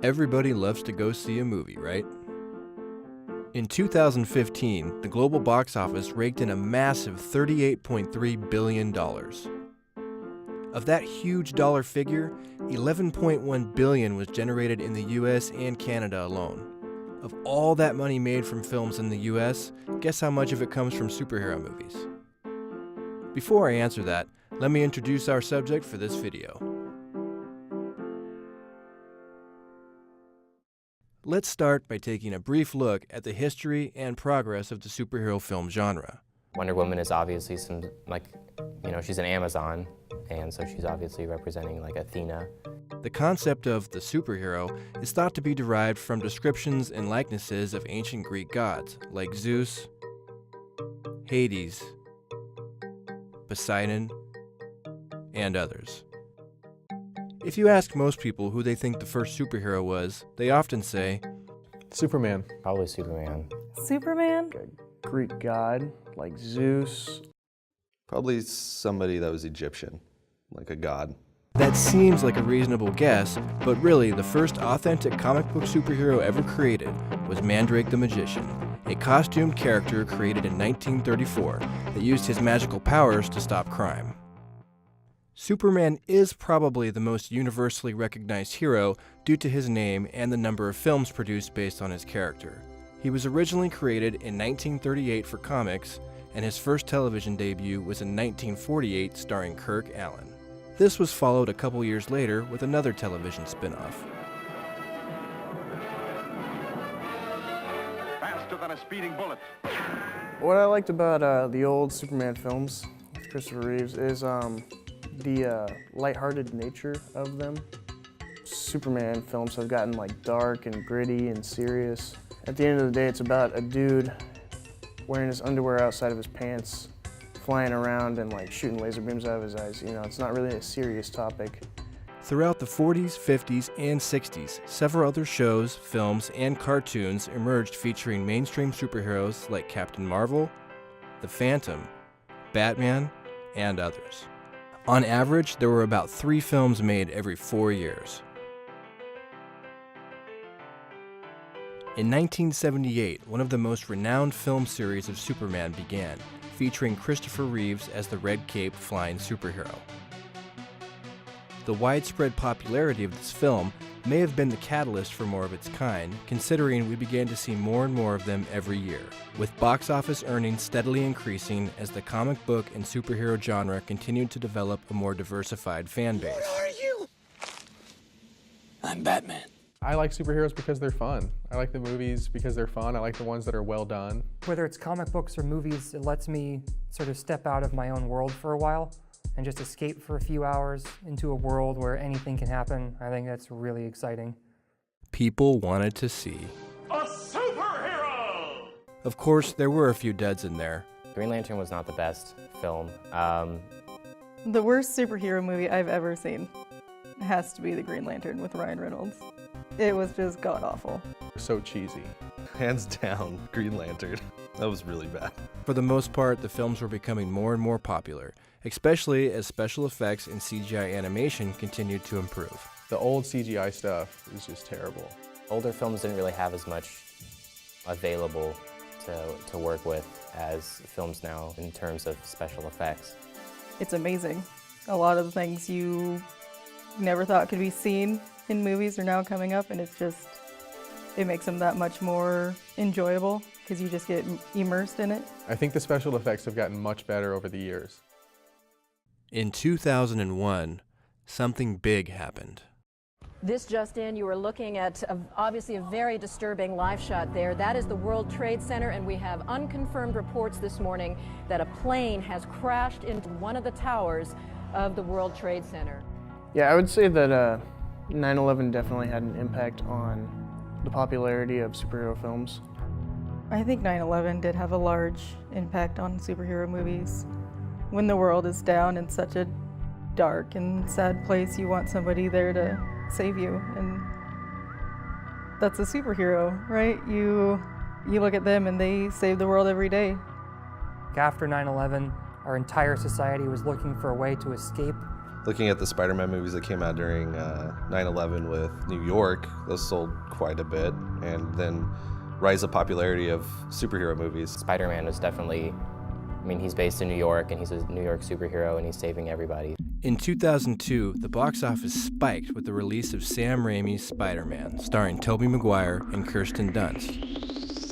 Everybody loves to go see a movie, right? In 2015, the global box office raked in a massive $38.3 billion. Of that huge dollar figure, $11.1 billion was generated in the US and Canada alone. Of all that money made from films in the US, guess how much of it comes from superhero movies? Before I answer that, let me introduce our subject for this video. Let's start by taking a brief look at the history and progress of the superhero film genre. Wonder Woman is obviously she's an Amazon, and so she's obviously representing like Athena. The concept of the superhero is thought to be derived from descriptions and likenesses of ancient Greek gods like Zeus, Hades, Poseidon, and others. If you ask most people who they think the first superhero was, they often say, Superman. Probably Superman. Superman? A Greek god, like Zeus. Probably somebody that was Egyptian, like a god. That seems like a reasonable guess, but really the first authentic comic book superhero ever created was Mandrake the Magician, a costumed character created in 1934 that used his magical powers to stop crime. Superman is probably the most universally recognized hero due to his name and the number of films produced based on his character. He was originally created in 1938 for comics, and his first television debut was in 1948 starring Kirk Allen. This was followed a couple years later with another television spin-off. Faster than a speeding bullet. What I liked about the old Superman films with Christopher Reeves is the lighthearted nature of them. Superman films have gotten like dark and gritty and serious. At the end of the day, it's about a dude wearing his underwear outside of his pants, flying around and like shooting laser beams out of his eyes. You know, it's not really a serious topic. Throughout the 40s, 50s, and 60s, several other shows, films, and cartoons emerged featuring mainstream superheroes like Captain Marvel, The Phantom, Batman, and others. On average, there were about 3 films made every 4 years. In 1978, one of the most renowned film series of Superman began, featuring Christopher Reeves as the red-caped flying superhero. The widespread popularity of this film may have been the catalyst for more of its kind, considering we began to see more and more of them every year, with box office earnings steadily increasing as the comic book and superhero genre continued to develop a more diversified fan base. What are you? I'm Batman. I like superheroes because they're fun. I like the movies because they're fun. I like the ones that are well done. Whether it's comic books or movies, it lets me sort of step out of my own world for a while and just escape for a few hours into a world where anything can happen. I think that's really exciting. People wanted to see A superhero! Of course, there were a few duds in there. Green Lantern was not the best film. The worst superhero movie I've ever seen has to be The Green Lantern with Ryan Reynolds. It was just god-awful. So cheesy. Hands down, Green Lantern. That was really bad. For the most part, the films were becoming more and more popular, especially as special effects and CGI animation continued to improve. The old CGI stuff is just terrible. Older films didn't really have as much available to work with as films now in terms of special effects. It's amazing. A lot of the things you never thought could be seen in movies are now coming up, and it makes them that much more enjoyable because you just get immersed in it. I think the special effects have gotten much better over the years. In 2001, something big happened. This just in, you are looking at obviously a very disturbing live shot there. That is the World Trade Center, and we have unconfirmed reports this morning that a plane has crashed into one of the towers of the World Trade Center. Yeah, I would say that 9/11 definitely had an impact on the popularity of superhero films. I think 9/11 did have a large impact on superhero movies. When the world is down in such a dark and sad place, you want somebody there to save you, and that's a superhero, right? You look at them and they save the world every day. After 9/11, Our entire society was looking for a way to escape. Looking at the Spider-Man movies that came out during 9/11 with New York, those sold quite a bit. And then rise of popularity of superhero movies. Spider-Man was definitely, he's based in New York and he's a New York superhero and he's saving everybody. In 2002, the box office spiked with the release of Sam Raimi's Spider-Man, starring Tobey Maguire and Kirsten Dunst.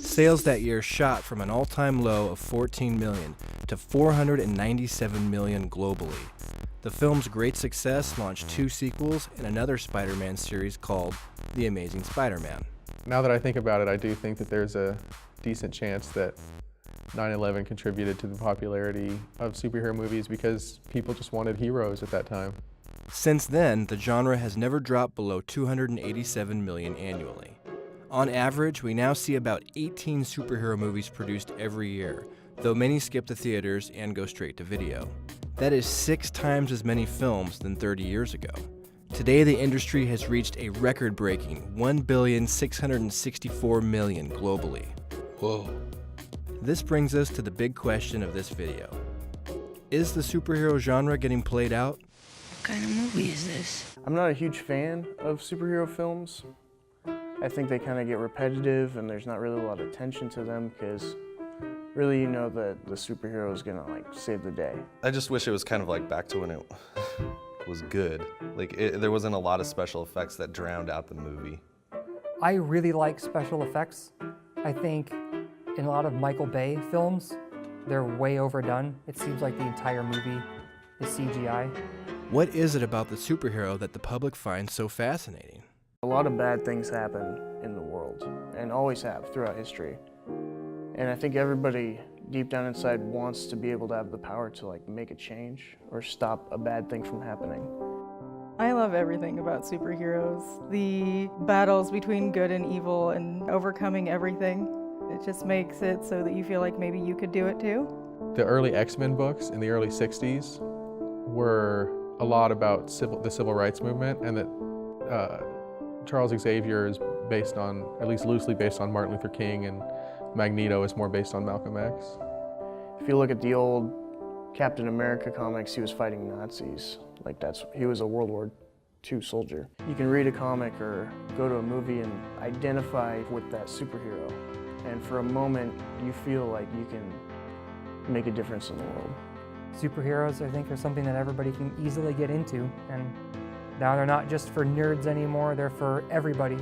Sales that year shot from an all-time low of $14 million to $497 million globally. The film's great success launched 2 sequels and another Spider-Man series called The Amazing Spider-Man. Now that I think about it, I do think that there's a decent chance that 9/11 contributed to the popularity of superhero movies because people just wanted heroes at that time. Since then, the genre has never dropped below $287 million annually. On average, we now see about 18 superhero movies produced every year, though many skip the theaters and go straight to video. That is 6 times as many films than 30 years ago. Today, the industry has reached a record-breaking $1,664 million globally. Whoa. This brings us to the big question of this video. Is the superhero genre getting played out? What kind of movie is this? I'm not a huge fan of superhero films. I think they kind of get repetitive and there's not really a lot of attention to them because really you know that the superhero is gonna save the day. I just wish it was kind of like back to when it was good. There wasn't a lot of special effects that drowned out the movie. I really like special effects. I think in a lot of Michael Bay films, they're way overdone. It seems like the entire movie is CGI. What is it about the superhero that the public finds so fascinating? A lot of bad things happen in the world and always have throughout history. And I think everybody deep down inside wants to be able to have the power to make a change or stop a bad thing from happening. I love everything about superheroes. The battles between good and evil and overcoming everything. It just makes it so that you feel like maybe you could do it too. The early X-Men books in the early 60s were a lot about the civil rights movement, and that Charles Xavier is based on, at least loosely based on, Martin Luther King, and Magneto is more based on Malcolm X. If you look at the old Captain America comics, he was fighting Nazis. He was a World War II soldier. You can read a comic or go to a movie and identify with that superhero. And for a moment, you feel like you can make a difference in the world. Superheroes, I think, are something that everybody can easily get into. And now they're not just for nerds anymore, they're for everybody.